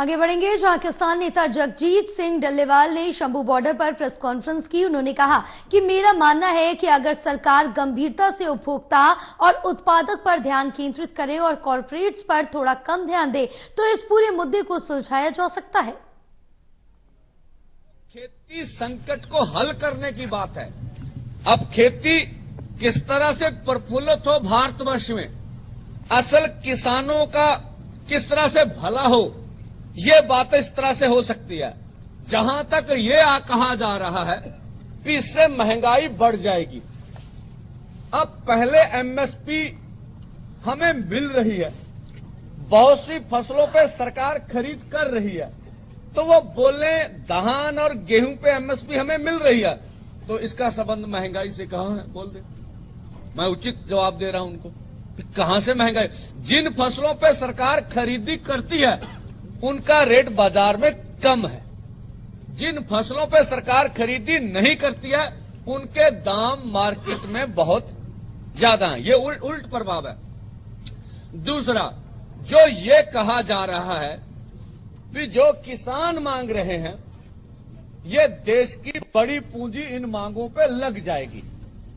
आगे बढ़ेंगे जहां किसान नेता जगजीत सिंह डल्लेवाल ने शंभू बॉर्डर पर प्रेस कॉन्फ्रेंस की। उन्होंने कहा कि मेरा मानना है कि अगर सरकार गंभीरता से उपभोक्ता और उत्पादक पर ध्यान केंद्रित करे और कॉर्पोरेट्स पर थोड़ा कम ध्यान दे तो इस पूरे मुद्दे को सुलझाया जा सकता है। खेती संकट को हल करने की बात है। अब खेती किस तरह से प्रफुल्लित हो भारतवर्ष में, असल किसानों का किस तरह से भला हो, ये बात इस तरह से हो सकती है। जहां तक ये कहा जा रहा है कि इससे महंगाई बढ़ जाएगी। अब पहले एमएसपी हमें मिल रही है, बहुत सी फसलों पे सरकार खरीद कर रही है, तो वो बोले धान और गेहूं पे एमएसपी हमें मिल रही है, तो इसका संबंध महंगाई से कहां है? बोल दे। मैं उचित जवाब दे रहा हूं उनको, कहां से महंगाई? जिन फसलों पे सरकार खरीदी करती है उनका रेट बाजार में कम है, जिन फसलों पे सरकार खरीदी नहीं करती है उनके दाम मार्केट में बहुत ज्यादा हैं। ये उल्ट प्रभाव है। दूसरा, जो ये कहा जा रहा है कि जो किसान मांग रहे हैं ये देश की बड़ी पूंजी इन मांगों पे लग जाएगी,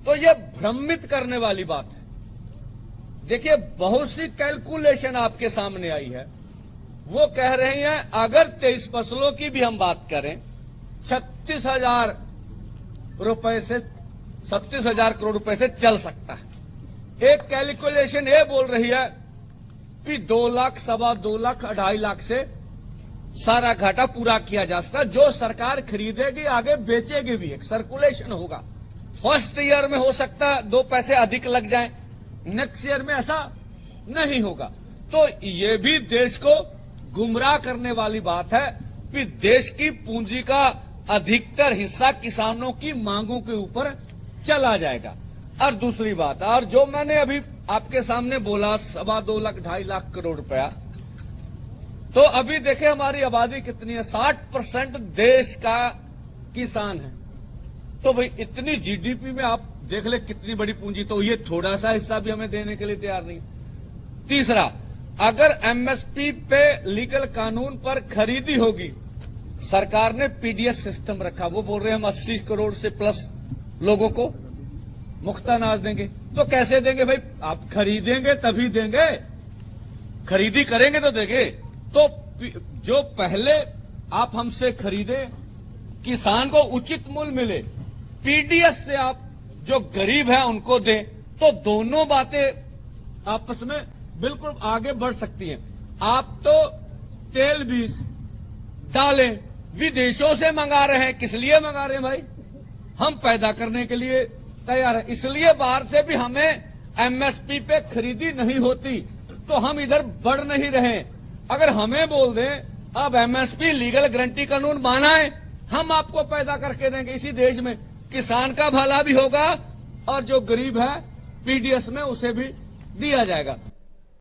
तो ये भ्रमित करने वाली बात है। देखिए, बहुत सी कैलकुलेशन आपके सामने आई है। वो कह रहे हैं अगर 23 फसलों की भी हम बात करें 36,000 रुपए से 37,000 करोड़ रुपए से चल सकता है। एक कैलकुलेशन ये बोल रही है कि 2 लाख, 2.25 लाख, 2.5 लाख से सारा घाटा पूरा किया जा सकता। जो सरकार खरीदेगी आगे बेचेगी भी, एक सर्कुलेशन होगा। फर्स्ट ईयर में हो सकता 2 पैसे अधिक लग जाएं, नेक्स्ट ईयर में ऐसा नहीं होगा। तो ये भी देश को गुमराह करने वाली बात है कि देश की पूंजी का अधिकतर हिस्सा किसानों की मांगों के ऊपर चला जाएगा। और दूसरी बात, और जो मैंने अभी आपके सामने बोला 2.25 लाख, 2.5 लाख करोड़ रुपया, तो अभी देखे हमारी आबादी कितनी है? 60% देश का किसान है। तो भाई इतनी जीडीपी में आप देख ले कितनी बड़ी पूंजी, तो ये थोड़ा सा हिस्सा भी हमें देने के लिए तैयार नहीं। तीसरा, अगर एमएसपी पे लीगल कानून पर खरीदी होगी, सरकार ने पीडीएस सिस्टम रखा, वो बोल रहे हैं हम 80 करोड़ से प्लस लोगों को मुफ्त अनाज देंगे। तो कैसे देंगे भाई? आप खरीदेंगे तभी देंगे, खरीदी करेंगे तो देंगे। तो जो पहले आप हमसे खरीदे, किसान को उचित मूल्य मिले, पीडीएस से आप जो गरीब है उनको दें, तो दोनों बातें आपस में बिल्कुल आगे बढ़ सकती हैं। आप तो तेल बीज दालें विदेशों से मंगा रहे हैं, किस लिए मंगा रहे हैं भाई? हम पैदा करने के लिए तैयार है, इसलिए बाहर से भी हमें एमएसपी पे खरीदी नहीं होती, तो हम इधर बढ़ नहीं रहे। अगर हमें बोल दें अब एमएसपी लीगल गारंटी कानून माना है, हम आपको पैदा करके देंगे इसी देश में, किसान का भला भी होगा और जो गरीब है पीडीएस में उसे भी दिया जाएगा।